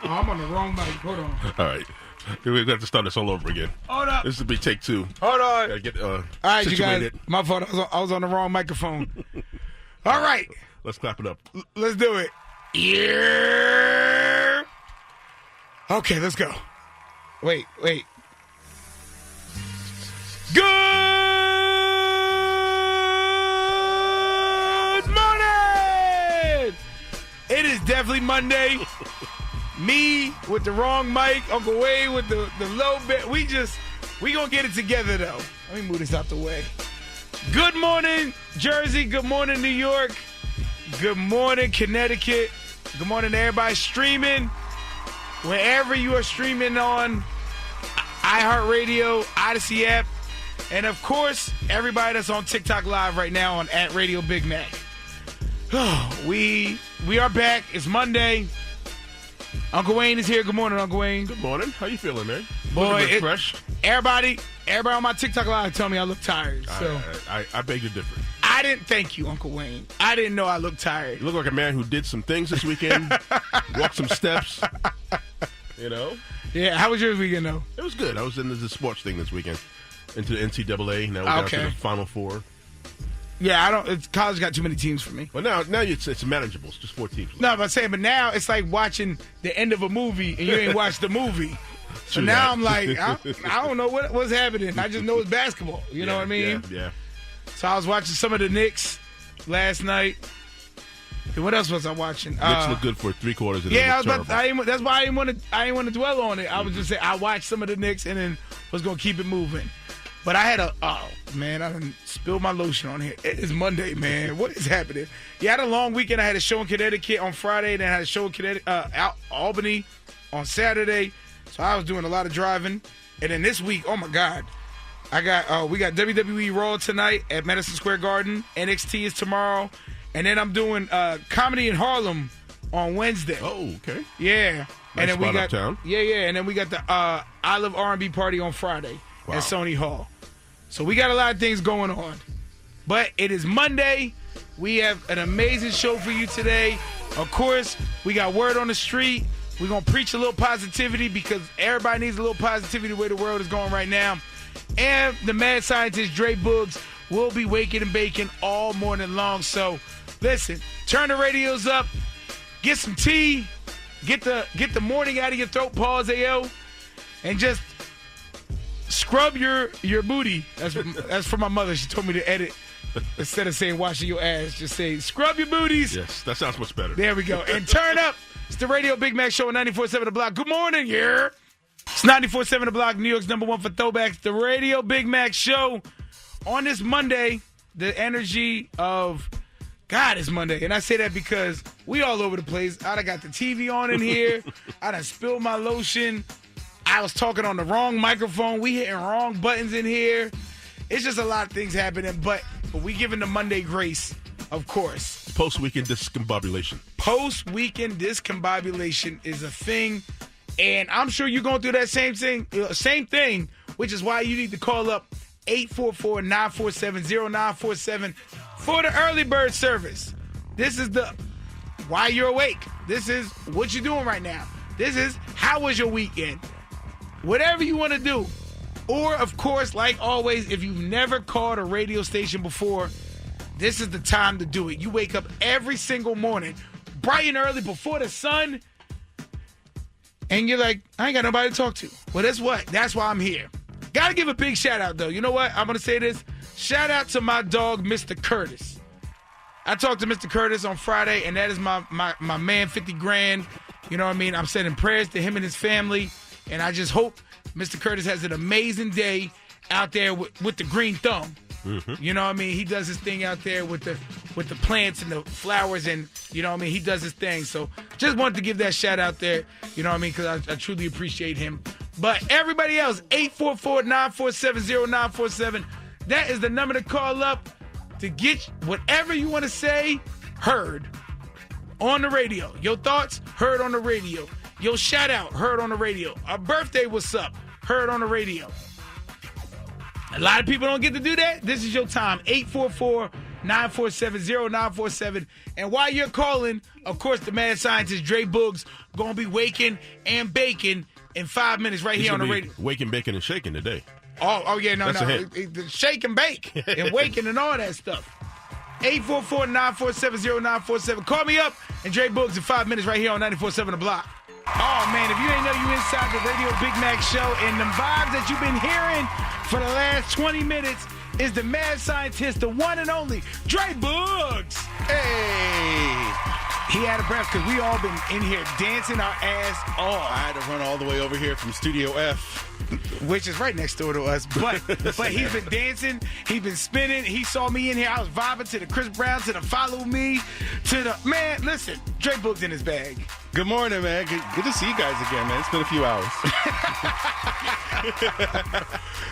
I'm on the wrong mic. Hold on. All right. We're going to start this all over again. Hold up. This will be take 2. Hold on. Gotta get all right, situated. you guys. My fault. I was on the wrong microphone. All right. Let's clap it up. Let's do it. Yeah. Okay, let's go. Wait. Good morning! It is definitely Monday. Me with the wrong mic, Uncle Wade with the low bit. We gonna get it together though. Let me move this out the way. Good morning, Jersey. Good morning, New York. Good morning, Connecticut. Good morning to everybody streaming. Wherever you are streaming on iHeartRadio, Odyssey app, and of course, everybody that's on TikTok Live right now on @Radio Big Mack. We are back. It's Monday. Uncle Wayne is here. Good morning, Uncle Wayne. Good morning. How you feeling, man? Boy, fresh. Everybody on my TikTok Live tell me I look tired. So I beg to differ. I didn't thank you, Uncle Wayne. I didn't know I looked tired. You look like a man who did some things this weekend, walked some steps, you know? Yeah, how was your weekend, though? It was good. I was into the sports thing this weekend, into the NCAA. Now we're down to the Final Four. Yeah, college got too many teams for me. Well, now it's manageable. It's just 4 teams. No, but I'm saying, now it's like watching the end of a movie and you ain't watched the movie. So now I'm like, I don't know what's happening. I just know it's basketball. You know what I mean? Yeah. So I was watching some of the Knicks last night. And what else was I watching? Knicks look good for 3 quarters. Yeah, that's why I didn't want to dwell on it. I was just saying I watched some of the Knicks and then was gonna keep it moving. But I had I done spilled my lotion on here. It is Monday, man. What is happening? Yeah, I had a long weekend. I had a show in Connecticut on Friday, then I had a show in Albany on Saturday. So I was doing a lot of driving. And then this week, oh my God, we got WWE Raw tonight at Madison Square Garden. NXT is tomorrow. And then I'm doing Comedy in Harlem on Wednesday. Oh, okay. Yeah. Nice and then we got uptown. Yeah. And then we got the I Love R&B party on Friday at Sony Hall. So we got a lot of things going on. But it is Monday. We have an amazing show for you today. Of course, we got word on the street. We're going to preach a little positivity because everybody needs a little positivity the way the world is going right now. And the mad scientist, Dre Boogs, will be waking and baking all morning long. So, listen, turn the radios up, get some tea, get the morning out of your throat, pause, AO, and just scrub your booty. That's for my mother. She told me to edit. Instead of saying washing your ass, just say scrub your booties. Yes, that sounds much better. There we go. And turn up. It's the Radio Big Mack Show on 94.7 The Block. Good morning, yeah. It's 94.7 The Block, New York's #1 for throwbacks. The Radio Big Mack Show on this Monday. The energy of God is Monday. And I say that because we all over the place. I done got the TV on in here. I done spilled my lotion. I was talking on the wrong microphone. We hitting wrong buttons in here. It's just a lot of things happening, but we giving the Monday grace, of course. Post-weekend discombobulation. Post-weekend discombobulation is a thing, and I'm sure you're going through that same thing, which is why you need to call up 844-947-0947 for the early bird service. This is the why you're awake. This is what you're doing right now. This is how was your weekend. Whatever you want to do. Or, of course, like always, if you've never called a radio station before, this is the time to do it. You wake up every single morning, bright and early before the sun, and you're like, I ain't got nobody to talk to. Well, that's what? That's why I'm here. Got to give a big shout out, though. You know what? I'm going to say this. Shout out to my dog, Mr. Curtis. I talked to Mr. Curtis on Friday, and that is my man, 50 grand. You know what I mean? I'm sending prayers to him and his family, and I just hope Mr. Curtis has an amazing day out there with the green thumb. Mm-hmm. You know what I mean? He does his thing out there with the plants and the flowers, and you know what I mean? He does his thing. So just wanted to give that shout out there, you know what I mean? Because I truly appreciate him. But everybody else, 844-947-0947. That is the number to call up to get whatever you want to say heard on the radio. Your thoughts, heard on the radio. Your shout out, heard on the radio. A birthday, what's up, heard on the radio. A lot of people don't get to do that. This is your time. 947-0947. And while you're calling, of course, the mad scientist Dre Boogs going to be waking and baking in 5 minutes right here on the radio. Waking, baking, and shaking today. Oh yeah, no. The shake and bake and waking and all that stuff. 844-947-0947. Call me up and Dre Boogs in 5 minutes right here on 94.7 The Block. Oh, man, if you ain't know, you inside the Radio Big Mack show, and the vibes that you've been hearing for the last 20 minutes is the mad scientist, the one and only Dre Boogs. Hey! He had a breath because we all been in here dancing our ass off. I had to run all the way over here from Studio F. Which is right next door to us. But he's been dancing. He's been spinning. He saw me in here. I was vibing to the Chris Brown, to the Follow Me, to the... Man, listen, Dre Boogs in his bag. Good morning, man. Good to see you guys again, man. It's been a few hours.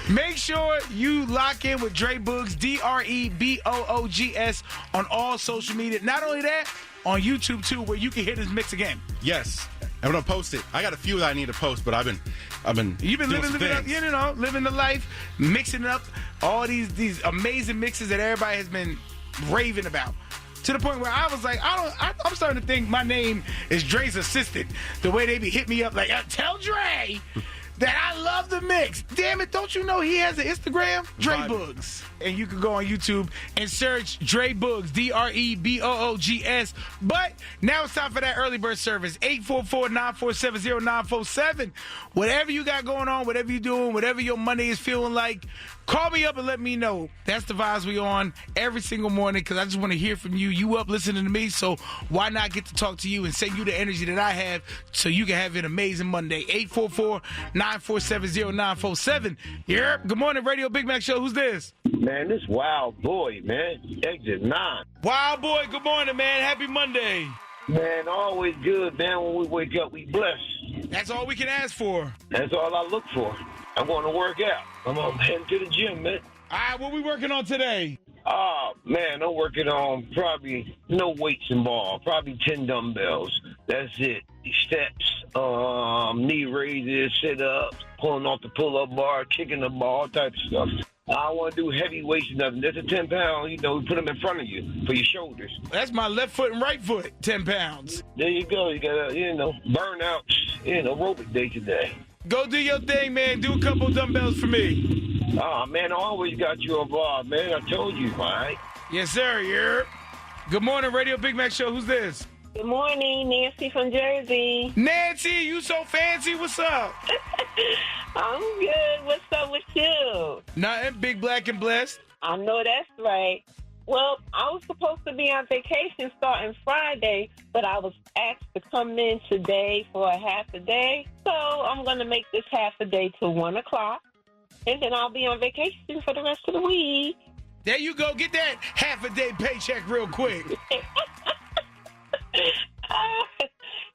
Make sure you lock in with Dre Boogs, DREBOOGS, on all social media. Not only that, on YouTube, too, where you can hear this mix again. Yes. I'm going to post it. I got a few that I need to post, but You've been living the life, mixing up all these amazing mixes that everybody has been raving about. To the point where I was like, I'm starting to think my name is Dre's assistant. The way they be hit me up like, tell Dre that I love the mix. Damn it, don't you know he has an Instagram? Dre Boogs. And you can go on YouTube and search Dre Boogs, DREBOOGS. But now it's time for that early bird service, 844-947-0947. Whatever you got going on, whatever you're doing, whatever your Monday is feeling like, call me up and let me know. That's the vibes we on every single morning because I just want to hear from you. You up listening to me, so why not get to talk to you and send you the energy that I have so you can have an amazing Monday. 844-947-0947. Yeah. Good morning, Radio Big Mack Show. Who's this? Man, this Wild Boy, man. Exit 9. Wild Boy, good morning, man. Happy Monday. Man, always good, man. When we wake up, we blessed. That's all we can ask for. That's all I look for. I'm going to work out. I'm heading to the gym, man. All right, what we working on today? Oh, man, I'm working on probably no weights involved. Probably 10 dumbbells. That's it. Steps, knee raises, sit-ups, pulling off the pull-up bar, kicking the ball, all type of stuff. I don't want to do heavy weights or nothing. There's a 10 pound, we put them in front of you for your shoulders. That's my left foot and right foot, 10 pounds. There you go. You got to, burn out, aerobic day today. Go do your thing, man. Do a couple dumbbells for me. Oh, man, I always got you involved, man. I told you, all right? Yes, sir. Yeah. Good morning, Radio Big Mack Show. Who's this? Good morning, Nancy from Jersey. Nancy, you so fancy. What's up? I'm good. What's up with you? Nothing. Big, black, and blessed. I know that's right. Well, I was supposed to be on vacation starting Friday, but I was asked to come in today for a half a day. So I'm going to make this half a day to 1 o'clock, and then I'll be on vacation for the rest of the week. There you go. Get that half a day paycheck real quick.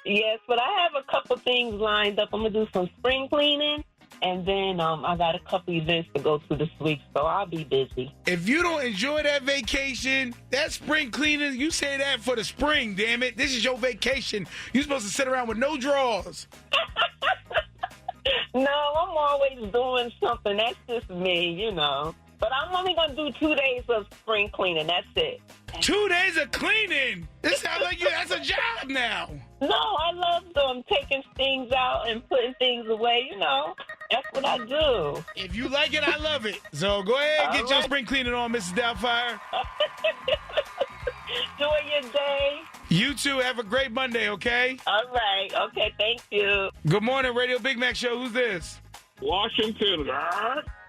Yes, but I have a couple things lined up. I'm going to do some spring cleaning, and then I got a couple events to go to this week, so I'll be busy. If you don't enjoy that vacation, that spring cleaning, you say that for the spring, damn it. This is your vacation. You're supposed to sit around with no drawers. No, I'm always doing something. That's just me, But I'm only going to do 2 days of spring cleaning. That's it. 2 days of cleaning? This sounds like that's a job now. No, I love them taking things out and putting things away, That's what I do. If you like it, I love it. So go ahead and get your spring cleaning on, Mrs. Doubtfire. Enjoy your day. You too. Have a great Monday, okay? All right. Okay, thank you. Good morning, Radio Big Mack Show. Who's this? Washington.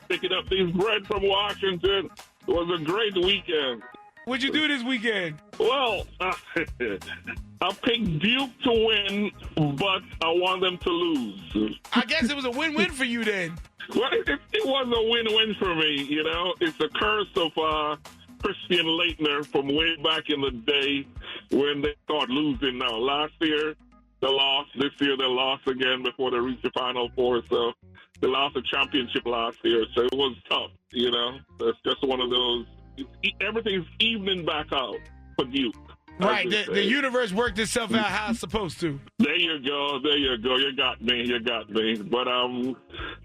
Picking up these bread from Washington. It was a great weekend. What'd you do this weekend? Well, I picked Duke to win, but I want them to lose. I guess it was a win-win for you then. Well, it was a win-win for me, It's a curse of Christian Laettner from way back in the day when they started losing. Now, last year, they lost. This year, they lost again before they reached the Final Four, so they lost the championship last year, so it was tough, It's just one of those. Everything's evening back out for Duke. Right, the universe worked itself out how it's supposed to. There you go. You got me. But I'm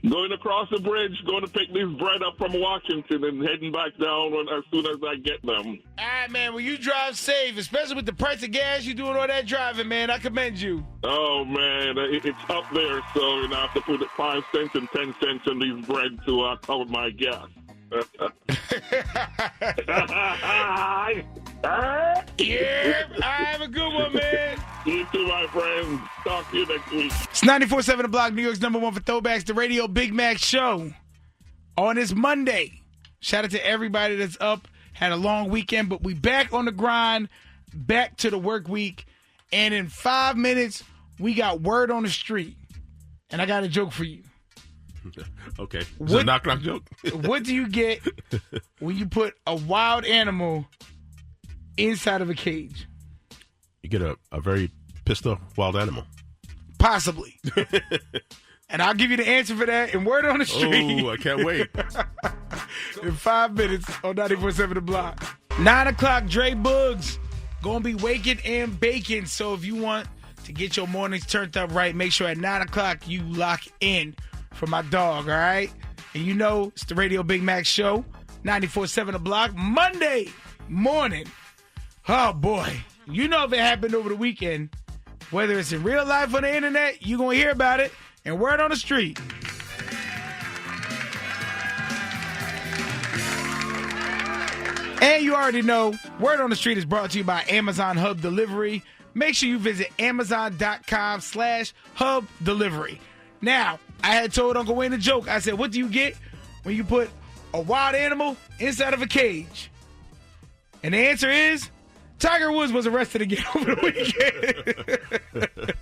going across the bridge, going to pick this bread up from Washington and heading back down as soon as I get them. All right, man. Well, you drive safe, especially with the price of gas. You doing all that driving, man. I commend you. Oh, man. It's up there, so I have to put 5 cents and 10 cents in these bread to cover my gas. Yeah, I have a good one, man. You too, my friend. Talk to you next week. It's 94.7 The Block, New York's #1 for Throwbacks, the radio Big Mack show on this Monday. Shout out to everybody that's up. Had a long weekend, but we back on the grind, back to the work week. And in 5 minutes, we got word on the street. And I got a joke for you. Okay. Is it a knock-knock joke? What do you get when you put a wild animal inside of a cage? You get a very pissed off wild animal. Possibly. And I'll give you the answer for that in word on the street. Oh, I can't wait. In 5 minutes on 94.7 The Block. 9 o'clock, Dre Boogs. Gonna be waking and baking. So if you want to get your mornings turned up right, make sure at 9 o'clock you lock in for my dog, all right? And you know it's the Radio Big Mack show, 94.7 The Block, Monday morning. Oh, boy. You know if it happened over the weekend, whether it's in real life or on the internet, you're going to hear about it and word on the street. And you already know, Word on the Street is brought to you by Amazon Hub Delivery. Make sure you visit Amazon.com/Hub Delivery. Now, I had told Uncle Wayne a joke. I said, what do you get when you put a wild animal inside of a cage? And the answer is, Tiger Woods was arrested again over the weekend.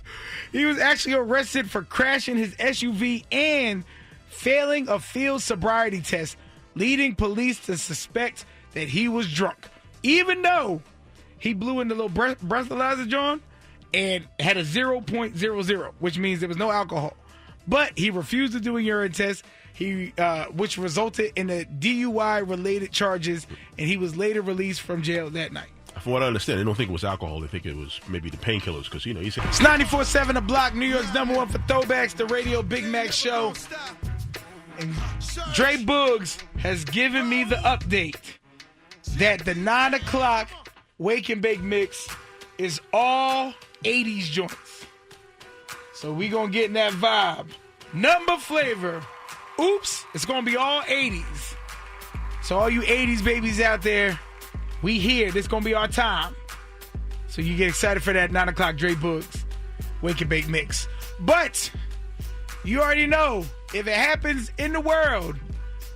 He was actually arrested for crashing his SUV and failing a field sobriety test, leading police to suspect that he was drunk. Even though he blew in the little breathalyzer, John, and had a 0.00, which means there was no alcohol. But he refused to do a urine test, which resulted in a DUI-related charges, and he was later released from jail that night. From what I understand, they don't think it was alcohol. They think it was maybe the painkillers because, you know, he's... It's 94.7 The Block, New York's #1 for Throwbacks, the radio Big Mack show. And Dre Boogs has given me the update that the 9 o'clock Wake and Bake mix is all 80s joints. So we going to get in that vibe. Number flavor, oops, it's going to be all 80s. So all you 80s babies out there, we here. This going to be our time. So you get excited for that 9 o'clock Dre Boogs Wake and Bake mix. But you already know, if it happens in the world,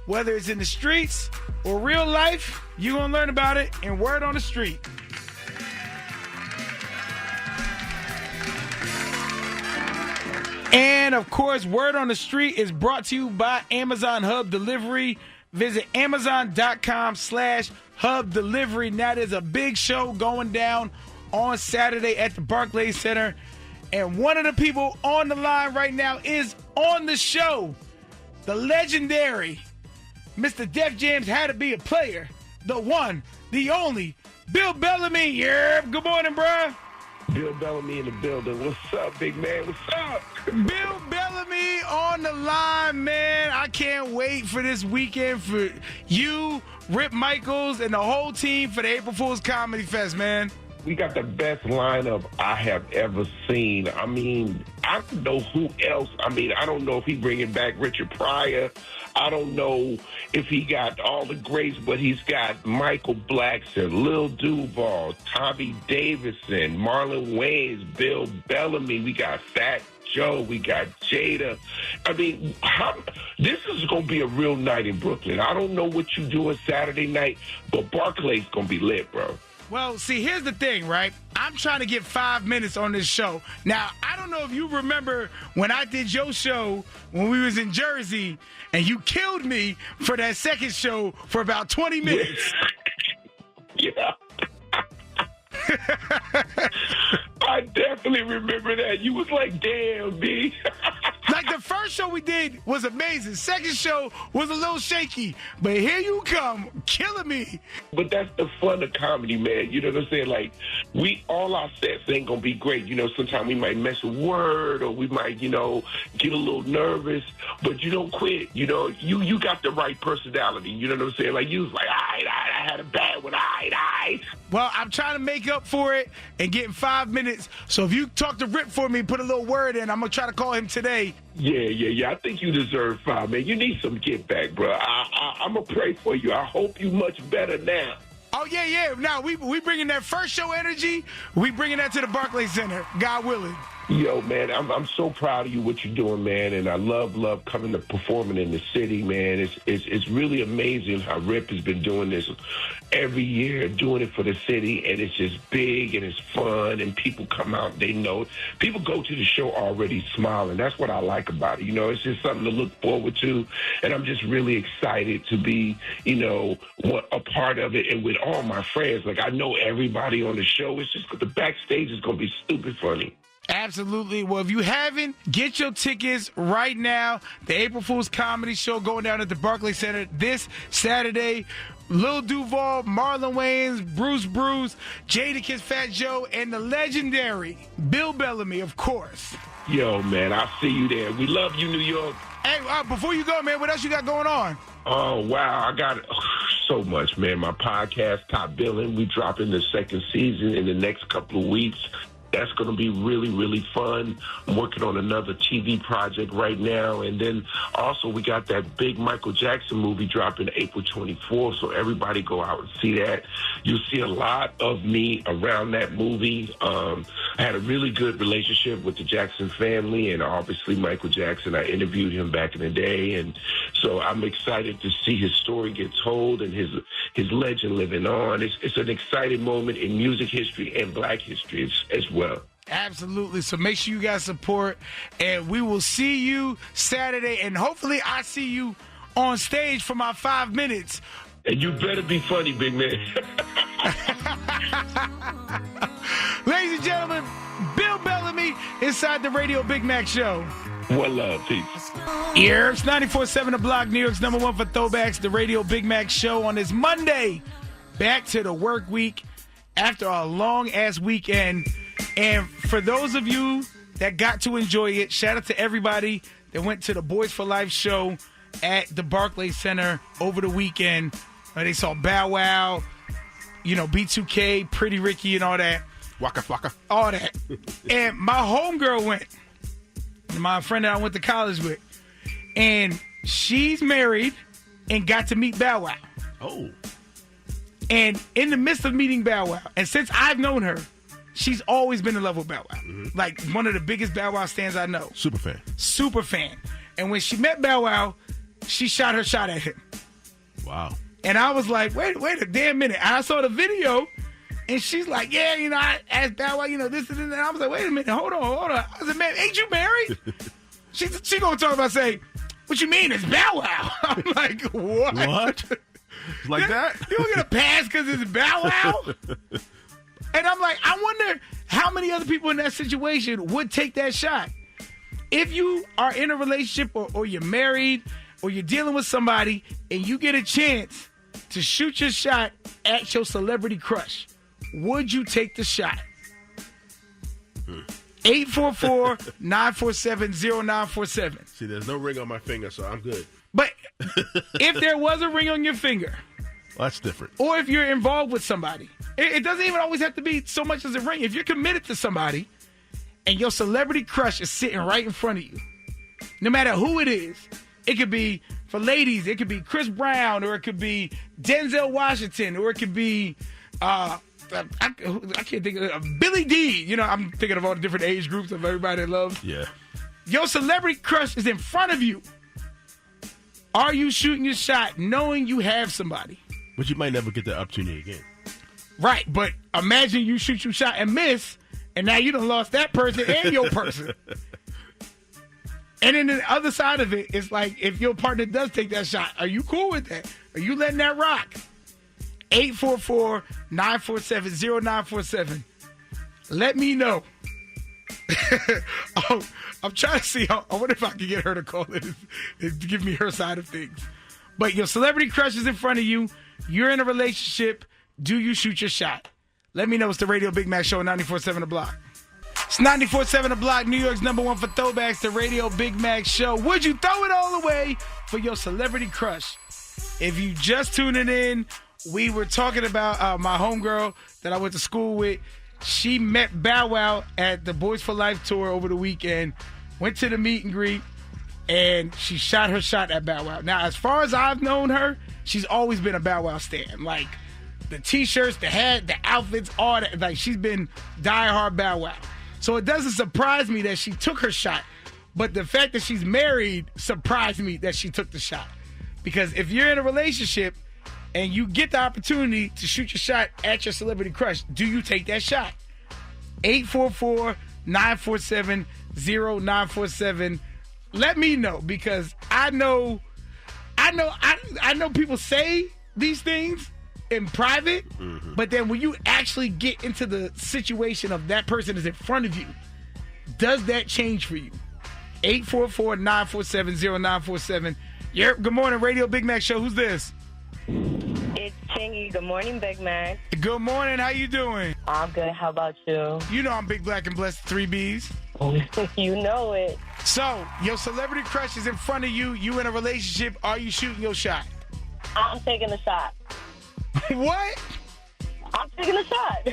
whether it's in the streets or real life, you're going to learn about it in Word on the Street. And, of course, Word on the Street is brought to you by Amazon Hub Delivery. Visit Amazon.com/Hub Delivery. Now, there's a big show going down on Saturday at the Barclays Center. And one of the people on the line right now is on the show. The legendary Mr. Def Jam's Had to Be a Player. The one, the only, Bill Bellamy. Yeah, good morning, bruh. Bill Bellamy in the building. What's up, big man? What's up? Bill Bellamy on the line, man. I can't wait for this weekend for you, Rip Michaels, and the whole team for the April Fool's Comedy Fest, man. We got the best lineup I have ever seen. I mean, I don't know who else. I mean, I don't know if he's bringing back Richard Pryor. I don't know if he got all the greats, but he's got Michael Blackson, Lil Duval, Tommy Davidson, Marlon Wayans, Bill Bellamy. We got Fat Joe. We got Jada. I mean, this is going to be a real night in Brooklyn. I don't know what you do on Saturday night, but Barclays going to be lit, bro. Well, see, here's the thing, right? I'm trying to get 5 minutes on this show. Now, I don't know if you remember when I did your show when we was in Jersey and you killed me for that second show for about 20 minutes. Yeah. I definitely remember that. You was like, damn, B. No, Like the first show we did was amazing. Second show was a little shaky. But here you come, killing me. But that's the fun of comedy, man. You know what I'm saying? Like, all our sets ain't going to be great. You know, sometimes we might mess a word or we might, you know, get a little nervous. But you don't quit. You know, you got the right personality. You know what I'm saying? Like, you was like, I had a bad one. Well, I'm trying to make up for it and get in 5 minutes. So if you talk to Rip for me, put a little word in, I'm going to try to call him today. Yeah. I think you deserve 5, man. You need some get back, bro. I'm going to pray for you. I hope you much better now. Oh, yeah. Now, we bringing that first show energy. We bringing that to the Barclays Center, God willing. Yo, man, I'm so proud of you, what you're doing, man, and I love coming to performing in the city, man. It's really amazing how Rip has been doing this every year, doing it for the city, and it's just big and it's fun, and people come out, they know it. People go to the show already smiling. That's what I like about it. You know, it's just something to look forward to, and I'm just really excited to be, you know, a part of it, and with all my friends. Like, I know everybody on the show. It's just the backstage is going to be stupid funny. Absolutely. Well, if you haven't, get your tickets right now. The April Fool's Comedy Show going down at the Barclays Center this Saturday. Lil Duval, Marlon Wayans, Bruce, Jadakiss, Fat Joe, and the legendary Bill Bellamy, of course. Yo, man, I'll see you there. We love you, New York. Hey, before you go, man, what else you got going on? Oh, wow. I got so much, man. My podcast, Top Billing, we dropping the second season in the next couple of weeks. That's going to be really, really fun. I'm working on another TV project right now. And then also we got that big Michael Jackson movie dropping April 24th. So everybody go out and see that. You'll see a lot of me around that movie. I had a really good relationship with the Jackson family and obviously Michael Jackson. I interviewed him back in the day. And so I'm excited to see his story get told and his legend living on. It's an exciting moment in music history and black history as well. Absolutely. So make sure you guys support, and we will see you Saturday, and hopefully I see you on stage for my 5 minutes. And you better be funny, big man. Ladies and gentlemen, Bill Bellamy inside the Radio Big Mack Show. One love. Peace. It's 94.7 The Block, New York's number 1 for throwbacks, the Radio Big Mack Show on this Monday. Back to the work week after a long-ass weekend. And for those of you that got to enjoy it, shout out to everybody that went to the Boys for Life show at the Barclays Center over the weekend. They saw Bow Wow, you know, B2K, Pretty Ricky, and all that. Waka flocka. All that. And my homegirl went. My friend that I went to college with. And she's married and got to meet Bow Wow. Oh. And in the midst of meeting Bow Wow, and since I've known her, she's always been in love with Bow Wow. Mm-hmm. Like one of the biggest Bow Wow stans I know. Super fan. And when she met Bow Wow, she shot her shot at him. Wow. And I was like, wait a damn minute. And I saw the video, and she's like, yeah, you know, I asked Bow Wow, you know, this and that. And I was like, wait a minute, hold on. I said, man, ain't you married? she gonna talk about, say, what you mean, it's Bow Wow? I'm like, what? Like that? You don't get a pass because it's Bow Wow? And I'm like, I wonder how many other people in that situation would take that shot. If you are in a relationship or you're married or you're dealing with somebody and you get a chance to shoot your shot at your celebrity crush, would you take the shot? 844-947-0947. See, there's no ring on my finger, so I'm good. But if there was a ring on your finger, well, that's different. Or if you're involved with somebody, it doesn't even always have to be so much as a ring. If you're committed to somebody and your celebrity crush is sitting right in front of you, no matter who it is, it could be, for ladies, it could be Chris Brown, or it could be Denzel Washington, or it could be, I can't think of Billy D. You know, I'm thinking of all the different age groups of everybody that loves. Yeah. Your celebrity crush is in front of you. Are you shooting your shot knowing you have somebody? But you might never get that opportunity again. Right, but imagine you shoot your shot and miss, and now you done lost that person and your person. And then the other side of it is like, if your partner does take that shot, are you cool with that? Are you letting that rock? 844-947-0947. Let me know. Oh, I'm trying to see. I wonder if I can get her to call it and give me her side of things. But your celebrity crush is in front of you. You're in a relationship. Do you shoot your shot? Let me know. It's the Radio Big Mac Show, 94.7 The Block. It's 94.7 The Block, New York's #1 for throwbacks, the Radio Big Mac Show. Would you throw it all away for your celebrity crush? If you just tuning in, we were talking about my homegirl that I went to school with. She met Bow Wow at the Boys for Life tour over the weekend, went to the meet and greet, and she shot her shot at Bow Wow. Now, as far as I've known her, she's always been a Bow Wow stan. Like, the T-shirts, the hat, the outfits, all that. Like, she's been diehard Bow Wow. So it doesn't surprise me that she took her shot. But the fact that she's married surprised me that she took the shot. Because if you're in a relationship and you get the opportunity to shoot your shot at your celebrity crush, do you take that shot? 844-947-0947. Let me know, because I know people say these things in private, but then when you actually get into the situation of that person is in front of you, does that change for you? 844-947-0947. Good morning, Radio Big Mac Show. Who's this? It's Chingy. Good morning, Big Mac. Good morning. How you doing? I'm good. How about you? You know I'm Big Black and Blessed, 3 Bs. You know it. So, your celebrity crush is in front of you. You in a relationship. Are you shooting your shot? I'm taking a shot. What? I'm taking a shot.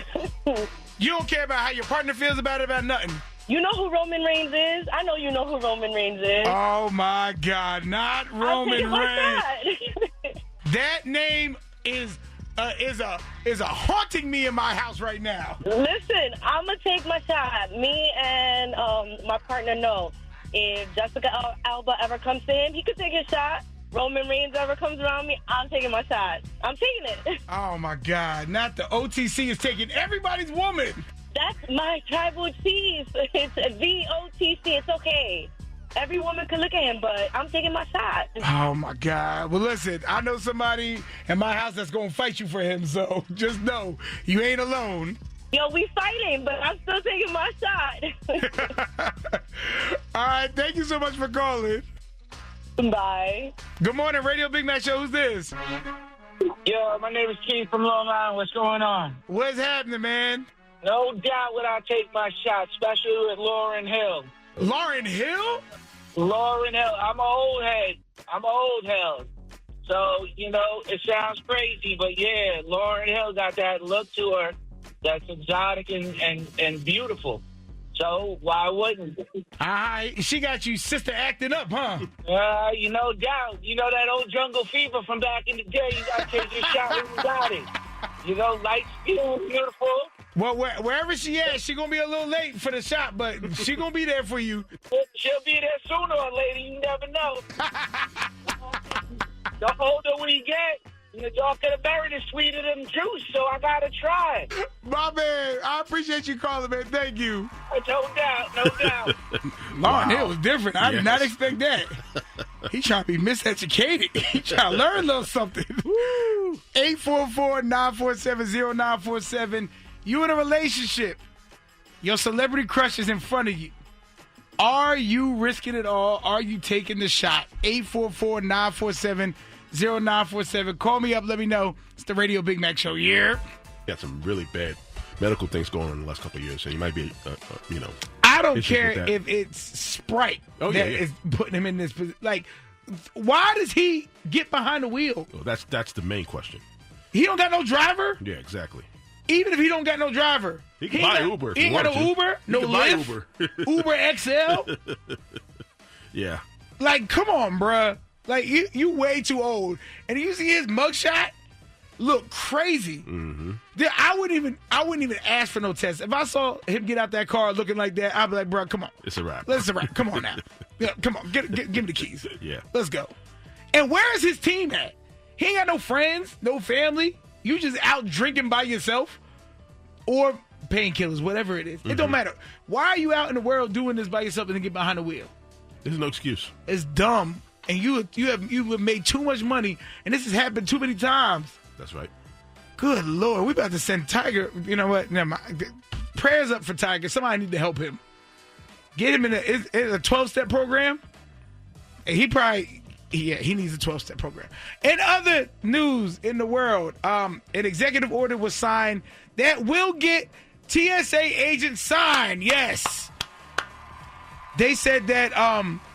You don't care about how your partner feels about it, about nothing. You know who Roman Reigns is? I know you know who Roman Reigns is. Oh, my God. Not Roman Reigns. That name is haunting me in my house right now. Listen, I'm going to take my shot. Me and my partner know. If Jessica Alba ever comes to him, he could take his shot. Roman Reigns ever comes around me, I'm taking my shot. I'm taking it. Oh, my God. Not the OTC is taking everybody's woman. That's my tribal cheese. It's the OTC. It's okay. Every woman can look at him, but I'm taking my shot. Oh, my God. Well, listen, I know somebody in my house that's going to fight you for him, so just know you ain't alone. Yo, we fighting, but I'm still taking my shot. All right, thank you so much for calling. Bye. Good morning, Radio Big Mac Show. Who's this? Yo, my name is Keith from Long Island. What's going on? What's happening, man? No doubt would I take my shot, especially with Lauryn Hill. Lauryn Hill? Lauryn Hill. I'm an old head. So, you know, it sounds crazy, but yeah, Lauryn Hill got that look to her that's exotic and beautiful. So why wouldn't? All right. She got you sister acting up, huh? You no doubt. You know that old jungle fever from back in the day. You got to take your shot when you got it. You know, light skin, beautiful. Well, wherever she at, she going to be a little late for the shot, but she going to be there for you. She'll be there sooner or later. You never know. The older we get, the darker the berry, the sweeter the juice, so I got to try. My man, I appreciate you calling, man. Thank you. No doubt. Lauryn Hill was different. I did not expect that. He trying to be miseducated. He trying to learn a little something. 844-947-0947. You in a relationship. Your celebrity crush is in front of you. Are you risking it all? Are you taking the shot? 844-947-0947. Call me up. Let me know. It's the Radio Big Mac Show. Yeah. Got some really bad medical things going on in the last couple of years, so you might be, I don't care if it's Sprite is putting him in this position. Like, why does he get behind the wheel? Well, that's the main question. He don't got no driver? Yeah, exactly. Even if he don't got no driver. He can buy Uber. He ain't got no Uber, no Lyft, Uber XL. Yeah. Like, come on, bruh. Like, you way too old. And you see his mugshot? Look crazy. Mm-hmm. I wouldn't even ask for no test. If I saw him get out that car looking like that, I'd be like, bro, come on. It's a wrap. It's a wrap. Come on now. Yeah, come on. Give me the keys. Yeah. Let's go. And where is his team at? He ain't got no friends, no family. You just out drinking by yourself or painkillers, whatever it is. Mm-hmm. It don't matter. Why are you out in the world doing this by yourself and then get behind the wheel? There's no excuse. It's dumb. And you have made too much money, and this has happened too many times. That's right. Good Lord. We about to send Tiger. You know what? Never mind. Prayers up for Tiger. Somebody need to help him. Get him in a 12-step program. And he needs a 12-step program. In other news in the world, an executive order was signed that will get TSA agents signed. Yes. They said that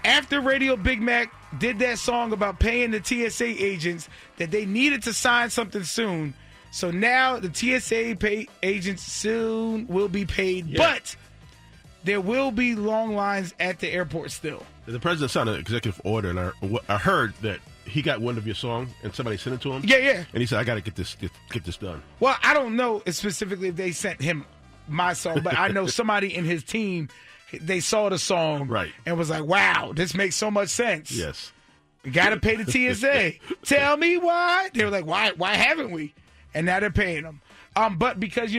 after Radio Big Mack did that song about paying the TSA agents, that they needed to sign something soon. So now the TSA agents soon will be paid, but there will be long lines at the airport still. The president signed an executive order, and I heard that he got wind of your song, and somebody sent it to him. Yeah. And he said, "I got to get this done." Well, I don't know specifically if they sent him my song, but I know somebody in his team, they saw the song and was like, "Wow, this makes so much sense." Yes. We got to pay the TSA. Tell me why. They were like, "Why haven't we?" And now they're paying them. But because,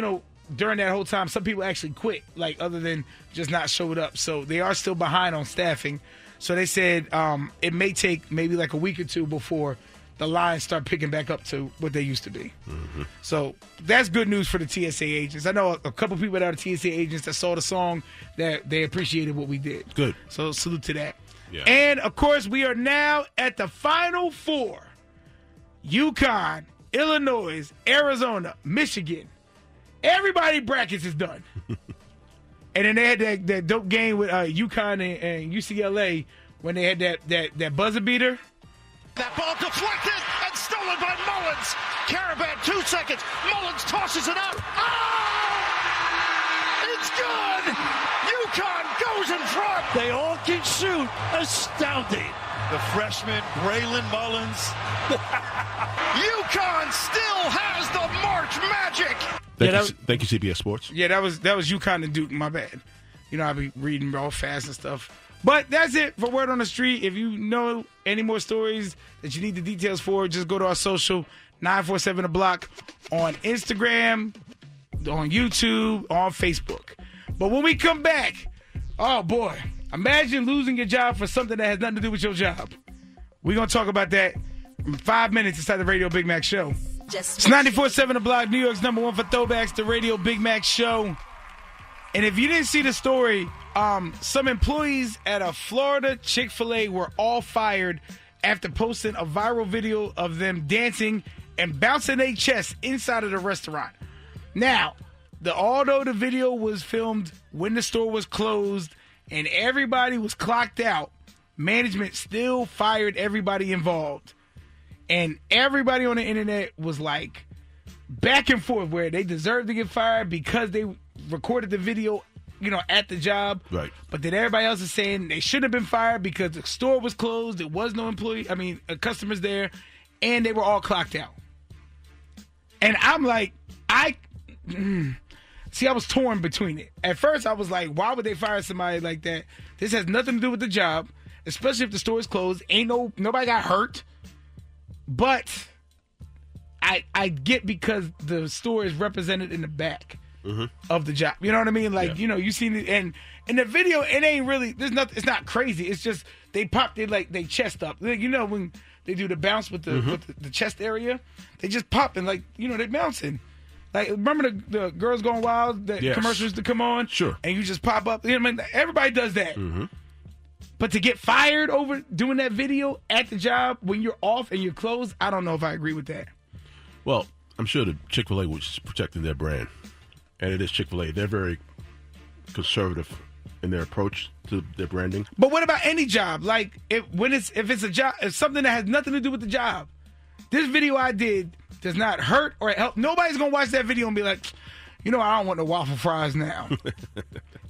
during that whole time, some people actually quit, other than just not showed up. So they are still behind on staffing. So they said it may take maybe a week or two before the lines start picking back up to what they used to be. Mm-hmm. So that's good news for the TSA agents. I know a couple people that are TSA agents that saw the song that they appreciated what we did. Good. So salute to that. Yeah. And, of course, we are now at the Final Four. UConn, Illinois, Arizona, Michigan. Everybody brackets is done. And then they had that dope game with UConn and UCLA when they had that buzzer beater. That ball deflected and stolen by Mullins. Caravan, 2 seconds. Mullins tosses it up. Oh! It's good! UConn goes in front. They all can shoot. Astounding. The freshman, Braylon Mullins. UConn still has the March magic. Thank you, CBS Sports. Yeah, that was UConn and Duke. My bad. I be reading real fast and stuff. But that's it for Word on the Street. If you know any more stories that you need the details for, just go to our social, 947 The Block, on Instagram, on YouTube, on Facebook. But when we come back, oh boy, imagine losing your job for something that has nothing to do with your job. We're going to talk about that in 5 minutes inside the Radio Big Mac Show. It's 94.7 The Block, New York's #1 for throwbacks, the Radio Big Mac Show. And if you didn't see the story, some employees at a Florida Chick-fil-A were all fired after posting a viral video of them dancing and bouncing their chests inside of the restaurant. Now, although the video was filmed when the store was closed and everybody was clocked out, management still fired everybody involved. And everybody on the internet was back and forth where they deserved to get fired because they recorded the video, at the job. Right. But then everybody else is saying they should have been fired because the store was closed. There was no customers there, and they were all clocked out. And I'm like, I was torn between it. At first, I was like, why would they fire somebody like that? This has nothing to do with the job, especially if the store is closed. Nobody got hurt. But I get because the store is represented in the back of the job. You know what I mean? You seen it, and in the video, it ain't really. It's not crazy. It's just they popped it they chest up. When they do the bounce with the chest area, they just pop and they bouncing. Remember the Girls Gone Wild that commercials to come on? Sure. And you just pop up. Everybody does that. Mm-hmm. But to get fired over doing that video at the job when you're off and you're closed, I don't know if I agree with that. Well, I'm sure the Chick-fil-A was protecting their brand. And it is Chick-fil-A. They're very conservative in their approach to their branding. But what about any job? If it's a job, if something that has nothing to do with the job. This video I did does not hurt or help. Nobody's going to watch that video and be like, I don't want no waffle fries now.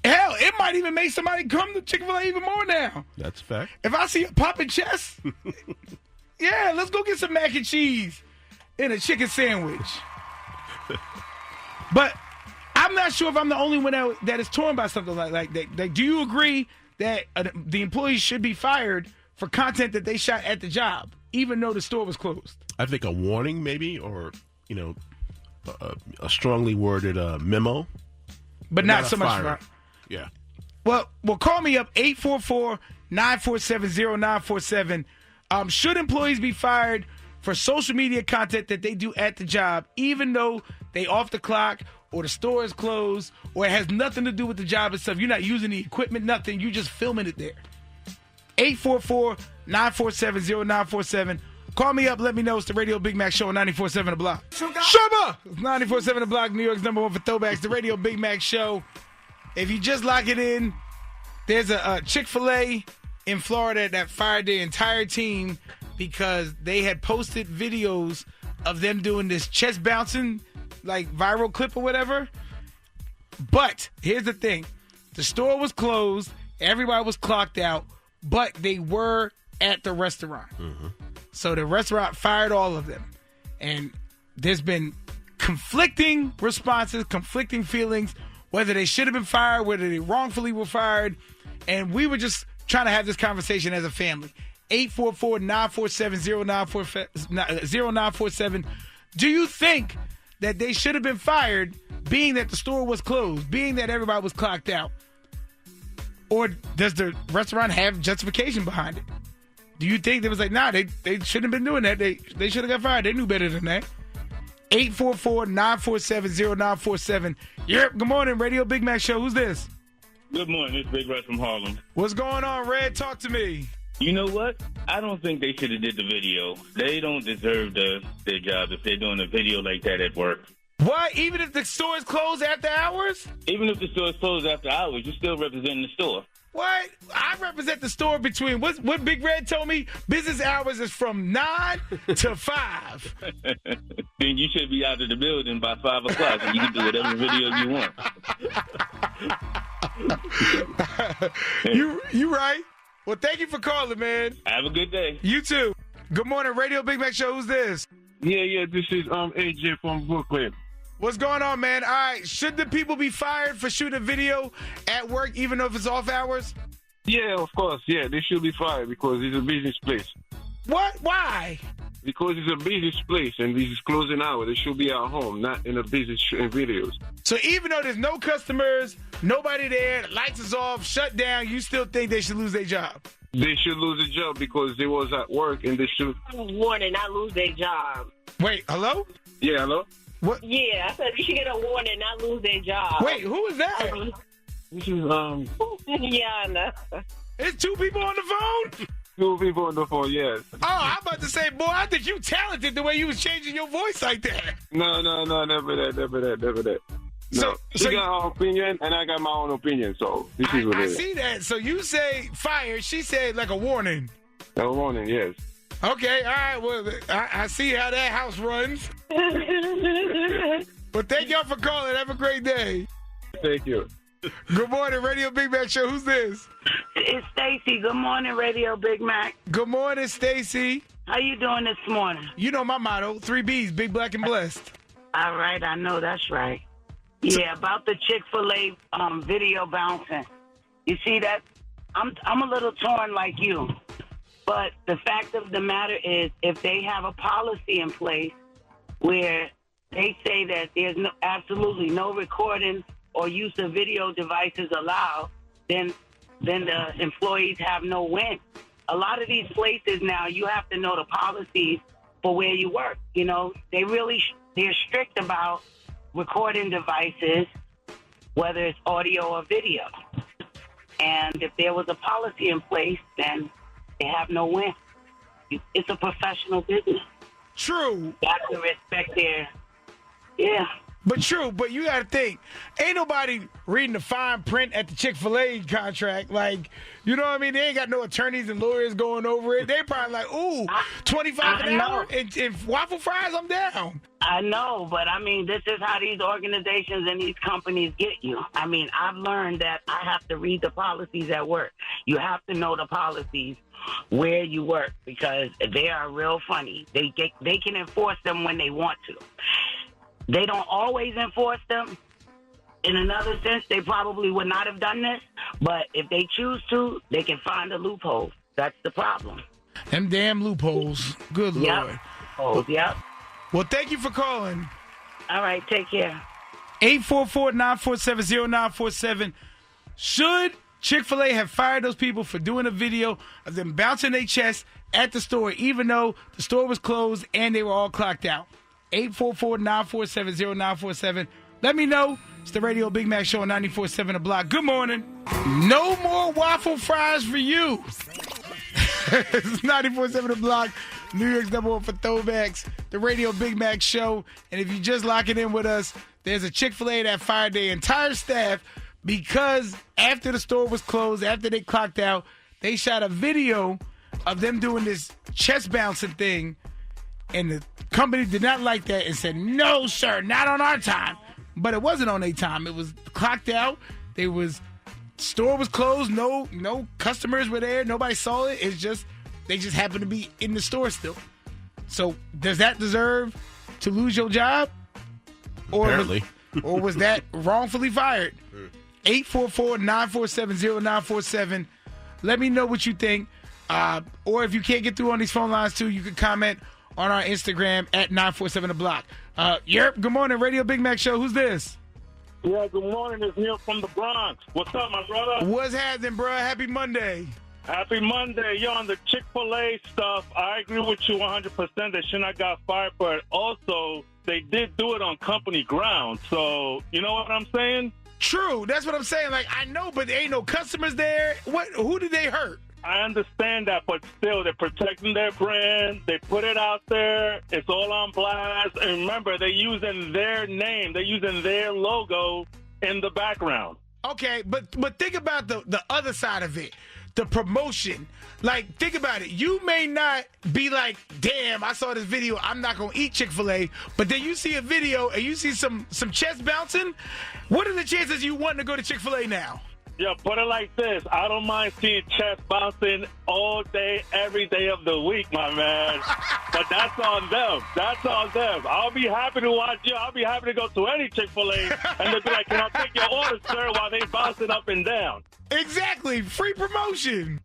Hell, it might even make somebody come to Chick-fil-A even more now. That's a fact. If I see a popping chest, yeah, let's go get some mac and cheese and a chicken sandwich. But I'm not sure if I'm the only one that is torn by something like that. Do you agree that the employees should be fired for content that they shot at the job, even though the store was closed? I think a warning maybe, or, a strongly worded memo. But not so much fire. Yeah. Well, call me up, 844-947-0947. Should employees be fired for social media content that they do at the job, even though they off the clock or the store is closed, or it has nothing to do with the job itself. You're not using the equipment, nothing. You're just filming it there. 844-947-0947. Call me up. Let me know. It's the Radio Big Mac Show on 94.7 The Block. Shabba! 94.7 The Block, New York's number one for throwbacks. The Radio Big Mac Show. If you just lock it in, there's a Chick-fil-A in Florida that fired their entire team because they had posted videos of them doing this chest bouncing, like viral clip or whatever. But here's the thing. The store was closed. Everybody was clocked out. But they were at the restaurant. Mm-hmm. So the restaurant fired all of them. And there's been conflicting responses, conflicting feelings, whether they should have been fired, whether they wrongfully were fired. And we were just trying to have this conversation as a family. 844-947-0947. Do you think that they should have been fired, being that the store was closed, being that everybody was clocked out? Or does the restaurant have justification behind it? Do you think they was like, nah, they shouldn't have been doing that. They should have got fired. They knew better than that. 844-947-0947. Yep, good morning, Radio Big Mac Show. Who's this? Good morning. It's Big Red from Harlem. What's going on, Red? Talk to me. You know what? I don't think they should have did the video. They don't deserve their job if they're doing a video like that at work. What? Even if the store is closed after hours? Even if the store is closed after hours, you're still representing the store. What? I represent the store between, what Big Red told me, business hours is from 9 to 5. Then you should be out of the building by 5 o'clock and you can do whatever video you want. You right. Well, thank you for calling, man. Have a good day. You too. Good morning, Radio Big Mac Show. Who's this? Yeah, this is AJ from Brooklyn. What's going on, man? All right, should the people be fired for shooting a video at work, even though if it's off hours? Yeah, of course. Yeah, they should be fired because it's a business place. What? Why? Because it's a business place and this is closing hour. They should be at home, not in a business videos. So even though there's no customers, nobody there, the lights is off, shut down, you still think they should lose their job? They should lose their job because they was at work and they should... Warning, not lose their job. Wait, hello? Yeah, hello? What? Yeah, I said they should get a warning, not lose their job. Wait, who is that? This is, Yeah, I know. It's two people on the phone? Two people on the phone, yes. Oh, I'm about to say, boy, I think you talented the way you was changing your voice like that. No, never that. No. She got her opinion, and I got my own opinion, so this is what it is. I see that. So you say fire, she said like a warning. A warning, yes. Okay, all right, well, I see how that house runs. But thank y'all for calling. Have a great day. Thank you. Good morning, Radio Big Mac Show. Who's this? It's Stacy. Good morning, Radio Big Mac. Good morning, Stacy. How you doing this morning? You know my motto, 3 B's, big, black, and blessed. All right, I know that's right. Yeah, about the Chick-fil-A video bouncing. You see that? I'm a little torn like you. But the fact of the matter is, if they have a policy in place where they say that there's absolutely no recording or use of video devices allowed, then the employees have no win. A lot of these places now, you have to know the policies for where you work. You know, they're strict about recording devices, whether it's audio or video. And if there was a policy in place, then they have no win. It's a professional business. True. You have to respect yeah. But true, but you got to think, ain't nobody reading the fine print at the Chick-fil-A contract. Like, you know what I mean? They ain't got no attorneys and lawyers going over it. They probably like, ooh, $25 an hour and waffle fries, I'm down. I know, but I mean, this is how these organizations and these companies get you. I mean, I've learned that I have to read the policies at work. You have to know the policies where you work because they are real funny. They can enforce them when they want to. They don't always enforce them. In another sense, they probably would not have done this, but if they choose to, they can find a loophole. That's the problem. Them damn loopholes. Good Lord. Yep. Well, thank you for calling. All right, take care. 844-947-0947. Should Chick-fil-A have fired those people for doing a video of them bouncing their chest at the store, even though the store was closed and they were all clocked out? 844-947-0947. Let me know. It's the Radio Big Mack Show on 94.7 The Block. Good morning. No more waffle fries for you. It's 94.7 The Block, New York's number one for throwbacks, the Radio Big Mack Show. And if you just locking in with us, there's a Chick-fil-A that fired their entire staff because after the store was closed, after they clocked out, they shot a video of them doing this chest bouncing thing. And the company did not like that and said, no, sir, not on our time. But it wasn't on their time. It was clocked out. Store was closed. No customers were there. Nobody saw it. They just happened to be in the store still. So does that deserve to lose your job? Apparently. Or was that wrongfully fired? 844-947-0947. Let me know what you think. Or if you can't get through on these phone lines too, you can comment on our Instagram at 947 The Block. Yerp, good morning, Radio Big Mack Show. Who's this? Yeah, good morning. It's Neil from the Bronx. What's up, my brother? What's happening, bro? Happy Monday. Happy Monday. Yo, on the Chick-fil-A stuff, I agree with you 100%. They should not got fired, but also they did do it on company ground. So, you know what I'm saying? True. That's what I'm saying. Like, I know, but there ain't no customers there. Who did they hurt? I understand that, but still, they're protecting their brand. They put it out there. It's all on blast. And remember, they're using their name. They're using their logo in the background. Okay, but think about the other side of it. The promotion. Like, think about it. You may not be like, damn, I saw this video, I'm not going to eat Chick-fil-A. But then you see a video and you see some chest bouncing. What are the chances you want to go to Chick-fil-A now? Yeah, put it like this. I don't mind seeing chest bouncing all day, every day of the week, my man. But that's on them. That's on them. I'll be happy to watch you. I'll be happy to go to any Chick-fil-A. And they'll be like, can I take your order, sir, while they bouncing up and down? Exactly. Free promotion.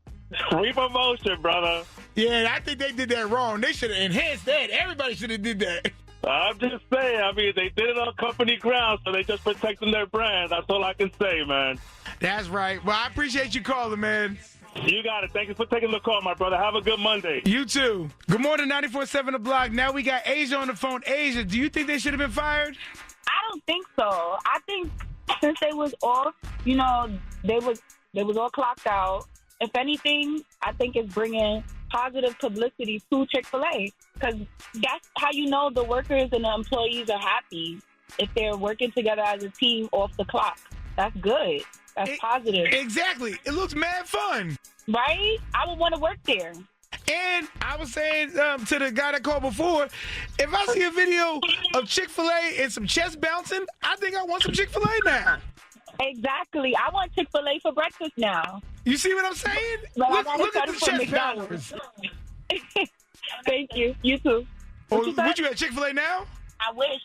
Free promotion, brother. Yeah, I think they did that wrong. They should have enhanced that. Everybody should have did that. I'm just saying. I mean, they did it on company ground, so they just protecting their brand. That's all I can say, man. That's right. Well, I appreciate you calling, man. You got it. Thank you for taking the call, my brother. Have a good Monday. You too. Good morning, 94.7 The Block. Now we got Asia on the phone. Asia, do you think they should have been fired? I don't think so. I think since they was off, you know, they was all clocked out. If anything, I think it's bringing positive publicity to Chick-fil-A because that's how you know the workers and the employees are happy if they're working together as a team off the clock. That's good. That's positive. Exactly. It looks mad fun. Right? I would want to work there. And I was saying to the guy that called before, if I see a video of Chick-fil-A and some chest bouncing, I think I want some Chick-fil-A now. Exactly. I want Chick-fil-A for breakfast now. You see what I'm saying? But look at the chest powers. Thank you. You too. Would you at Chick-fil-A now? I wish.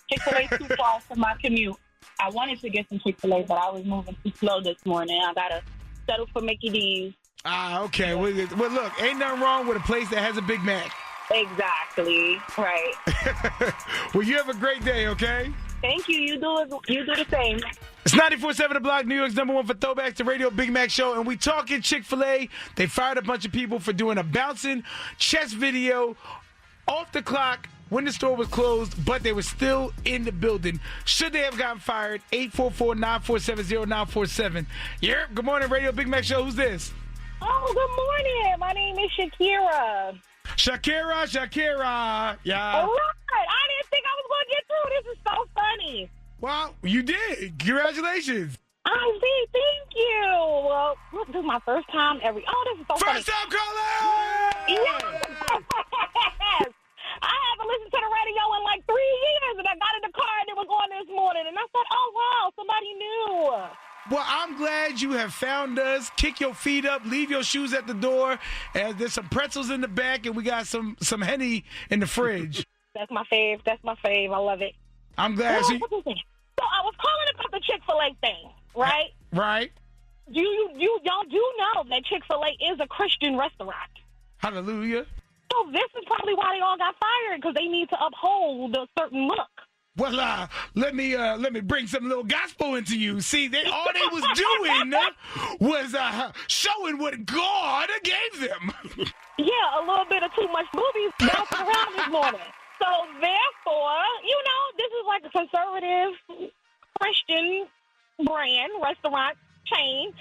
Chick-fil-A's too far from my commute. I wanted to get some Chick-fil-A, but I was moving too slow this morning. I got to settle for Mickey D's. Okay. Well, look, ain't nothing wrong with a place that has a Big Mac. Exactly. Right. Well, you have a great day, okay? Thank you. You do the same. It's 94.7 The Block, New York's number one for throwbacks, the Radio Big Mack Show. And we talking Chick-fil-A. They fired a bunch of people for doing a bouncing chest video off the clock when the store was closed, but they were still in the building. Should they have gotten fired? 844-947-0947. Yeah, good morning, Radio Big Mack Show. Who's this? Oh, good morning. My name is Shakira. Shakira. Yeah. All right. I didn't think I was going to get through. This is so funny. Well, you did. Congratulations. I see. Thank you. Well, this is my first time this is so funny. First time caller! Yes. I haven't listened to the radio in like 3 years, and I got in the car and it was on this morning, and I said, oh, wow, somebody knew. Well, I'm glad you have found us. Kick your feet up, leave your shoes at the door, and there's some pretzels in the back, and we got some Henny in the fridge. That's my fave. I love it. I'm glad. So I was calling about the Chick-fil-A thing, right? Right. Y'all do know that Chick-fil-A is a Christian restaurant. Hallelujah. So this is probably why they all got fired, because they need to uphold a certain look. Well, let me bring some little gospel into you. See, all they was doing was showing what God gave them. Yeah, a little bit of too much movies bouncing around this morning. So therefore, this is like a conservative Christian brand, restaurant chain,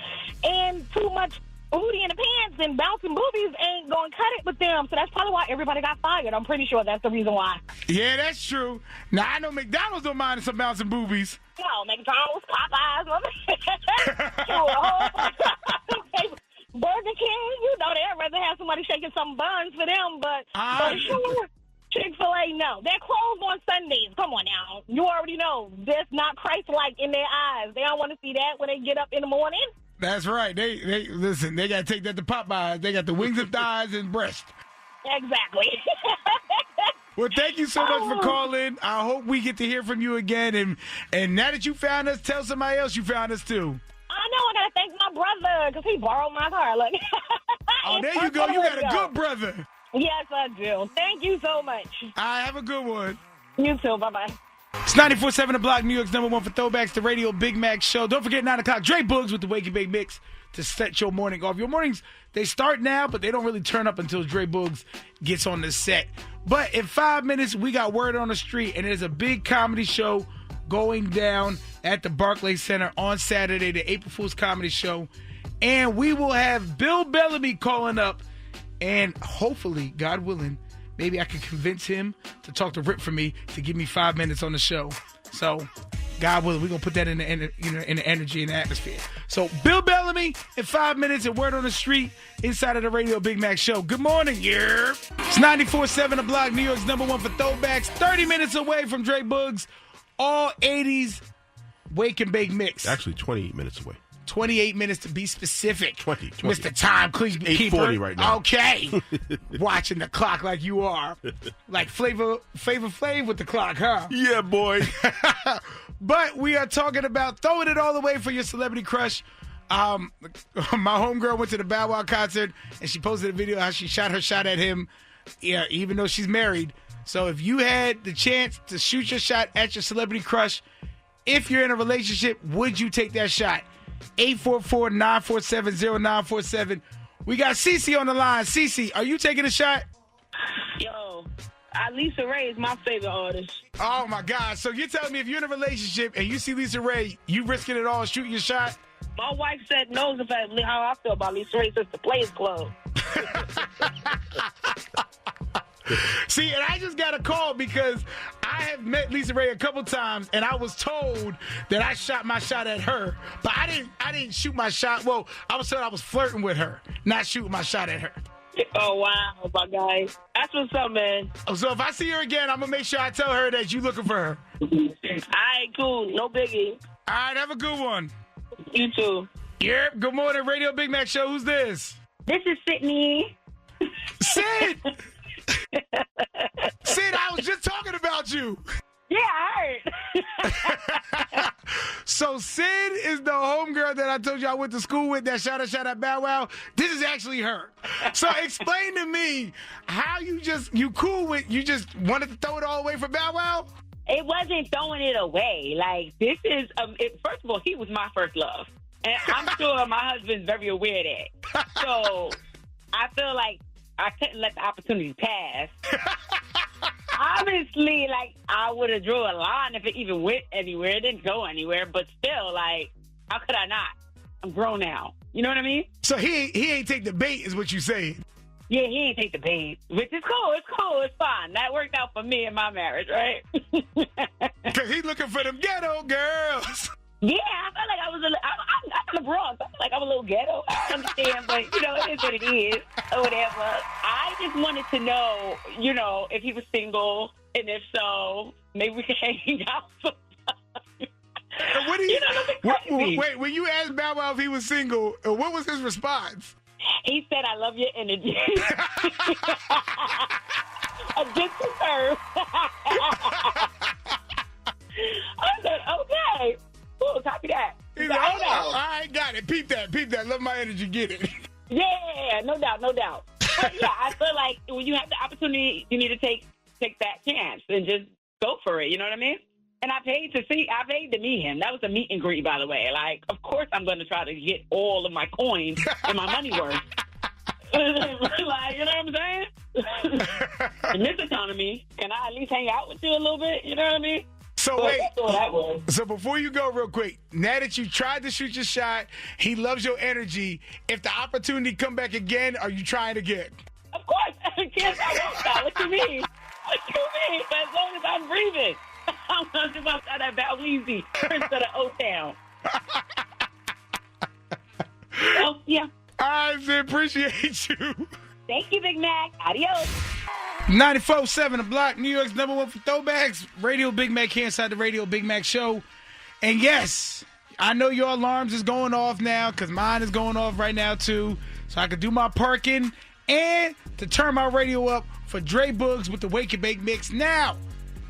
and too much booty in the pants and bouncing boobies ain't gonna cut it with them. So that's probably why everybody got fired. I'm pretty sure that's the reason why. Yeah, that's true. Now, I know McDonald's don't mind some bouncing boobies. No, McDonald's, Popeyes, Burger King, you know, they'd rather have somebody shaking some buns for them, but sure, Chick-fil-A, no. They're closed on Sundays. Come on now. You already know. That's not Christ-like in their eyes. They don't want to see that when they get up in the morning. That's right. They listen, they got to take that to Popeyes. They got the wings and thighs and breast. Exactly. Well, thank you so much for calling. I hope we get to hear from you again. And now that you found us, tell somebody else you found us, too. I know. I got to thank my brother because he borrowed my car. Look. Oh, there you go. You got a good brother. Yes, I do. Thank you so much. All right, have a good one. You too. Bye-bye. It's 94.7 The Block, New York's #1 for Throwbacks, the radio Big Mack show. Don't forget 9 o'clock, Dre Boogs with the Wake and Bake Mix to set your morning off. Your mornings, they start now, but they don't really turn up until Dre Boogs gets on the set. But in 5 minutes, we got word on the street, and there's a big comedy show going down at the Barclays Center on Saturday, the April Fool's Comedy Show. And we will have Bill Bellamy calling up, and hopefully, God willing, maybe I can convince him to talk to Rip for me to give me 5 minutes on the show. So, God willing, we're going to put that in the energy and the atmosphere. So, Bill Bellamy in 5 minutes and word on the street inside of the radio Big Mac show. Good morning, yeah. It's 94.7 The Block, New York's #1 for Throwbacks. 30 minutes away from Dre Boogs. All 80s Wake and Bake Mix. Actually, 28 minutes away. 28 minutes to be specific. 20. Mr. Timekeeper. 8:40 right now. Okay. Watching the clock like you are. Like Flavor Flav with the clock, huh? Yeah, boy. But we are talking about throwing it all away for your celebrity crush. My homegirl went to the Bow Wow concert, and she posted a video how she shot her shot at him, yeah, even though she's married. So if you had the chance to shoot your shot at your celebrity crush, if you're in a relationship, would you take that shot? 844-947-0947. We got Cece on the line. Cece, are you taking a shot? Yo, Lisa Ray is my favorite artist. Oh, my God. So you're telling me if you're in a relationship and you see Lisa Ray, you risking it all, shooting your shot? My wife said knows about how I feel about Lisa Ray since the Players Club. See, and I just got a call because I have met Lisa Ray a couple times, and I was told that I shot my shot at her, but I didn't shoot my shot. Well, I was told I was flirting with her, not shooting my shot at her. Oh, wow, my guy. That's what's up, man. So if I see her again, I'm going to make sure I tell her that you looking for her. All right, cool. No biggie. All right, have a good one. You too. Yep, good morning, Radio Big Mac Show. Who's this? This is Sydney. Sid! Sid, I was just talking about you. Yeah, I heard. So Sid is the homegirl that I told you I went to school with that shot at Bow Wow. This is actually her. So explain to me how you just wanted to throw it all away for Bow Wow? It wasn't throwing it away. Like, this is, first of all, he was my first love. And I'm sure my husband's very aware of that. So I feel like I couldn't let the opportunity pass. Obviously, like, I would have drew a line if it even went anywhere. It didn't go anywhere, but still, like, how could I not? I'm grown now. You know what I mean? So he ain't take the bait is what you saying. Yeah, he ain't take the bait, which is cool. It's cool. It's fine. That worked out for me and my marriage, right? Because he's looking for them ghetto girls. Yeah, I felt like I was I'm from the Bronx. I feel like I'm a little ghetto. I understand, but, you know, it is what it is or whatever. I just wanted to know, you know, if he was single, and if so, maybe we could hang out sometime. What do you, wait, when you asked Bow Wow if he was single, what was his response? He said, I love your energy. A good serve. I said, okay. Cool, copy that. He's like, all right, got it. Peep that. Love my energy, get it. Yeah, no doubt. But yeah, I feel like when you have the opportunity, you need to take that chance and just go for it. You know what I mean? And I paid to meet him. That was a meet and greet, by the way. Like, of course I'm going to try to get all of my coins and my money worth. Like, you know what I'm saying? In this economy, can I at least hang out with you a little bit? You know what I mean? So wait. That's all that was. So before you go, real quick, now that you tried to shoot your shot, he loves your energy. If the opportunity come back again, are you trying again? Of course, I won't stop. What you mean? What you mean? But as long as I'm breathing, I'm going to start that Bellamy, Prince of the O-Town. So, yeah. All right, man. Appreciate you. Thank you, Big Mac. Adios. 94.7 The Block, New York's number one for throwbacks. Radio Big Mack here inside the Radio Big Mack show. And yes, I know your alarms is going off now because mine is going off right now too. So I can do my parking and to turn my radio up for Dre Boogs with the Wake and Bake mix. Now,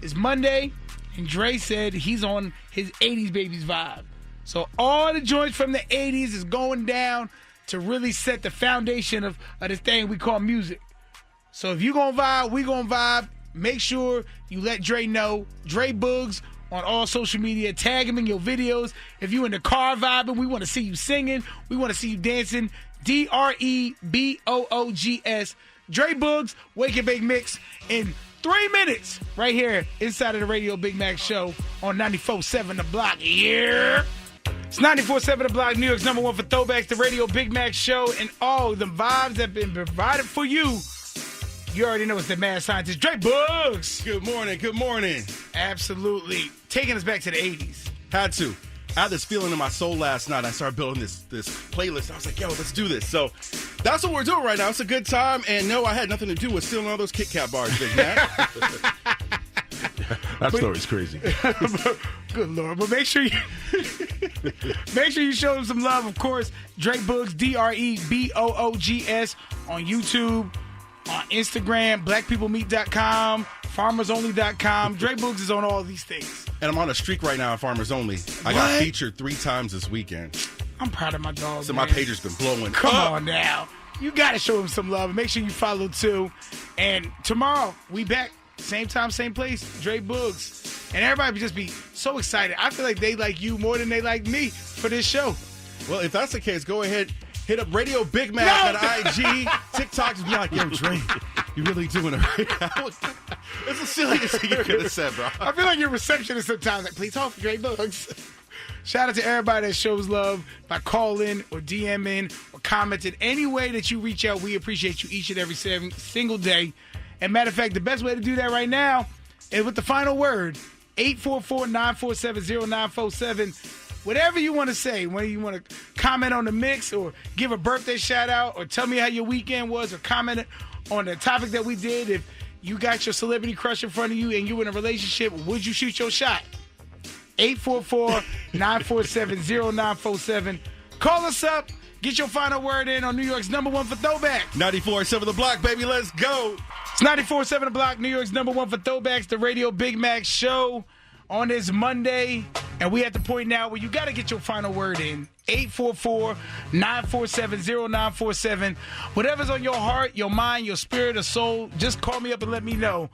it's Monday and Dre said he's on his 80s babies vibe. So all the joints from the 80s is going down to really set the foundation of this thing we call music. So if you gonna vibe, we gonna vibe. Make sure you let Dre know. Dre Boogs on all social media. Tag him in your videos. If you in the car vibing, we want to see you singing. We want to see you dancing. DREBOOGS. Dre Boogs, Wake and Bake Mix in 3 minutes right here inside of the Radio Big Mac show on 94.7 The Block. Yeah. It's 94.7 The Block, New York's number one for throwbacks, the Radio Big Mac show, and all the vibes that have been provided for you. You already know it's the mad scientist, Dre Boogs. Good morning. Good morning. Absolutely. Taking us back to the 80s. Had to. I had this feeling in my soul last night. I started building this playlist. I was like, yo, let's do this. So that's what we're doing right now. It's a good time. And no, I had nothing to do with stealing all those Kit Kat bars, Big Mac. That story's crazy. Good Lord. But make sure you show them some love, of course. Dre Boogs, DREBOOGS on YouTube, on Instagram, blackpeoplemeet.com, farmersonly.com. Dre Boogs is on all these things. And I'm on a streak right now on Farmers Only. I got featured 3 times this weekend. I'm proud of my dog. So man. my page has been blowing Come up. on now. You got to show him some love. Make sure you follow too. And tomorrow, we back. Same time, same place. Dre Boogs. And everybody just be so excited. I feel like they like you more than they like me for this show. Well, if that's the case, go ahead. Hit up Radio Big Mac at IG. TikTok's be like, yo, Dre, you really doing it right? It's the silliest thing you could have said, bro. I feel like your receptionist sometimes. Like, please talk for Dre Boogs. Shout out to everybody that shows love by calling or DMing or commenting. Any way that you reach out, we appreciate you each and every single day. And matter of fact, the best way to do that right now is with the final word, 844-947-0947. Whatever you want to say, whether you want to comment on the mix or give a birthday shout out or tell me how your weekend was or comment on the topic that we did. If you got your celebrity crush in front of you and you in a relationship, would you shoot your shot? 844-947-0947. Call us up. Get your final word in on New York's number one for throwback. 94.7 The Block, baby. Let's go. It's 94.7 The Block, New York's number one for throwbacks, the Radio Big Mac show on this Monday. And we at the point now where you got to get your final word in. 844-947-0947. Whatever's on your heart, your mind, your spirit, or soul, just call me up and let me know.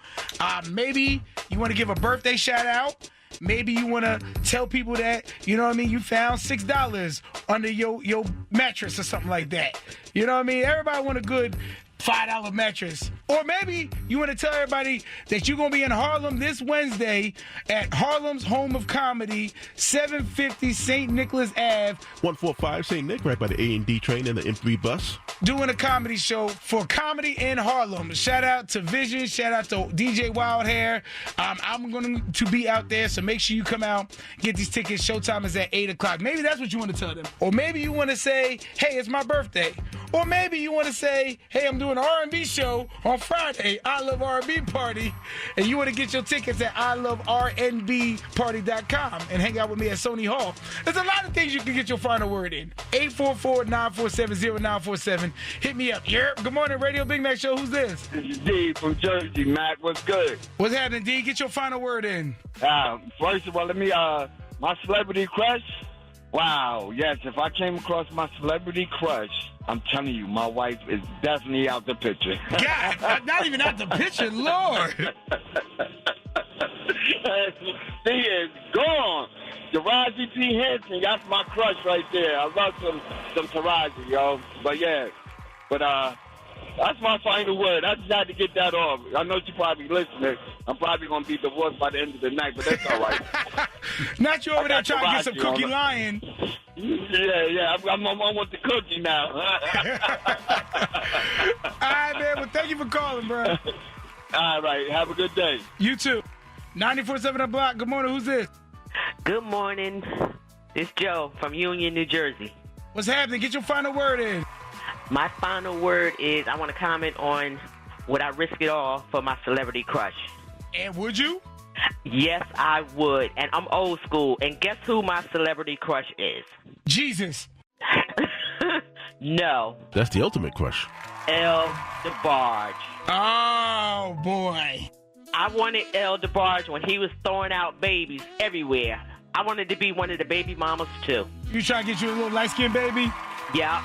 Maybe you want to give a birthday shout out. Maybe you want to tell people that, you know what I mean, you found $6 under your mattress or something like that. You know what I mean? Everybody want a good $5 mattress. Or maybe you want to tell everybody that you're going to be in Harlem this Wednesday at Harlem's Home of Comedy, 750 St. Nicholas Ave. 145 St. Nick, right by the A&D train and the M3 bus. Doing a comedy show for comedy in Harlem. Shout out to Vision. Shout out to DJ Wildhair. I'm going to be out there, so make sure you come out, get these tickets. Showtime is at 8 o'clock. Maybe that's what you want to tell them. Or maybe you want to say, hey, it's my birthday. Or maybe you want to say, hey, I'm doing an R&B show on Friday, I Love R&B Party, and you want to get your tickets at iloverndbparty.com and hang out with me at Sony Hall. There's a lot of things you can get your final word in. 844-947-0947. Hit me up. Yeah. Good morning, Radio Big Mac Show. Who's this? This is D from Jersey, Mac. What's good? What's happening, D? Get your final word in. First of all, let me, my celebrity crush. Wow, yes, if I came across my celebrity crush, I'm telling you, my wife is definitely out the picture. God, not even out the picture, Lord. She is gone. Taraji P. Henson, that's my crush right there. I love some Taraji, yo. But yeah, that's my final word. I just had to get that off. I know she probably listening. I'm probably going to be divorced by the end of the night, but that's all right. Not you over there trying to get some cookie lying. Yeah. I'm with the cookie now. All right, man. Well, thank you for calling, bro. All right. Have a good day. You too. 94.7 The Block. Good morning. Who's this? Good morning. It's Joe from Union, New Jersey. What's happening? Get your final word in. My final word is I want to comment on would I risk it all for my celebrity crush? And would you? Yes, I would. And I'm old school. And guess who my celebrity crush is? Jesus. No. That's the ultimate crush. DeBarge. Oh, boy. I wanted DeBarge when he was throwing out babies everywhere. I wanted to be one of the baby mamas, too. You trying to get you a little light-skinned baby? Yeah.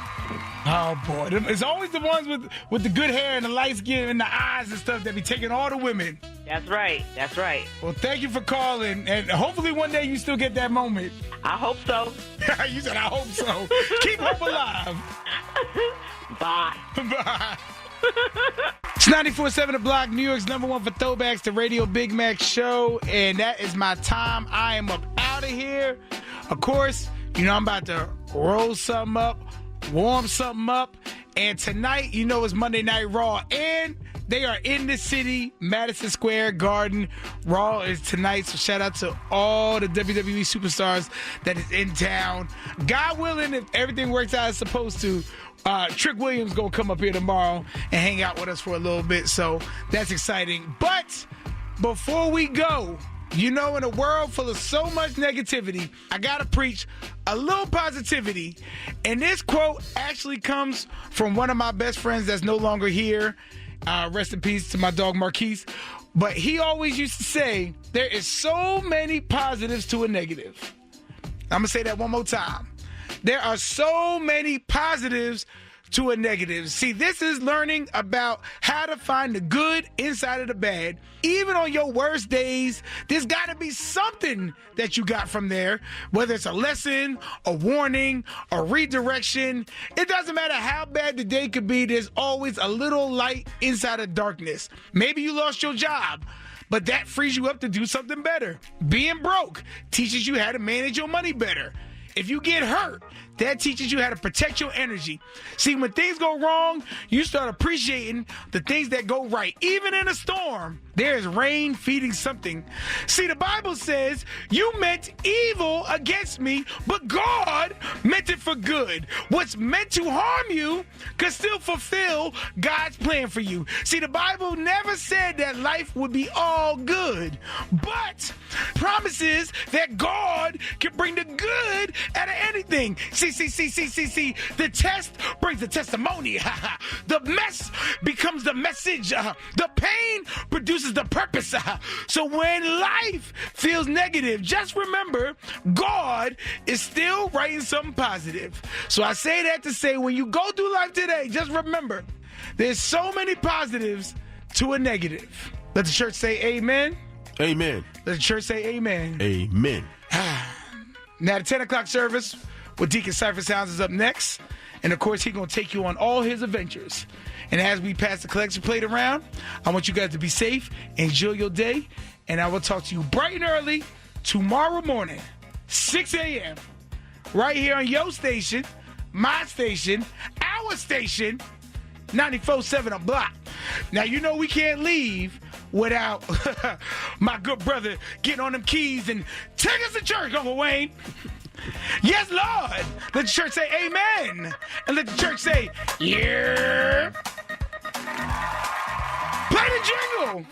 Oh, boy. It's always the ones with the good hair and the light skin and the eyes and stuff that be taking all the women. That's right. That's right. Well, thank you for calling, and hopefully one day you still get that moment. I hope so. You said, I hope so. Keep hope alive. Bye. Bye. It's 94.7 The Block, New York's #1 for Throwbacks, the Radio Big Mack show, and that is my time. I am up out of here. Of course, you know I'm about to roll something up, warm something up, and tonight, you know, it's Monday Night Raw, and they are in the city, Madison Square Garden. Raw is tonight, so shout out to all the WWE superstars that is in town. God willing, if everything works out as supposed to, Trick Williams gonna come up here tomorrow and hang out with us for a little bit, so that's exciting. But before we go, you know, in a world full of so much negativity, I gotta preach a little positivity. And this quote actually comes from one of my best friends that's no longer here. Rest in peace to my dog Marquise. But he always used to say, there is so many positives to a negative. I'm gonna say that one more time. There are so many positives to a negative. See, this is learning about how to find the good inside of the bad. Even on your worst days, there's got to be something that you got from there, whether it's a lesson, a warning, a redirection. It doesn't matter how bad the day could be, there's always a little light inside of darkness. Maybe you lost your job, but that frees you up to do something better. Being broke teaches you how to manage your money better. If you get hurt, that teaches you how to protect your energy. See, when things go wrong, you start appreciating the things that go right. Even in a storm, there is rain feeding something. See, the Bible says, you meant evil against me, but God meant it for good. What's meant to harm you can still fulfill God's plan for you. See, the Bible never said that life would be all good, but promises that God can bring the good out of anything. See, the test brings the testimony. The mess becomes the message. The pain produces the purpose. So when life feels negative, just remember God is still writing something positive. So I say that to say, when you go through life today, just remember there's so many positives to a negative. Let the church say amen. Amen. Let the church say amen. Amen. Now the 10 o'clock service with Deacon Cypher Sounds is up next. And of course, he's going to take you on all his adventures. And as we pass the collection plate around, I want you guys to be safe, enjoy your day, and I will talk to you bright and early tomorrow morning, 6 a.m., right here on your station, my station, our station, 94.7 The Block. Now, you know we can't leave without my good brother getting on them keys and take us to church, Uncle Wayne. Yes, Lord. Let the church say amen. And let the church say, yeah. Play the jingle.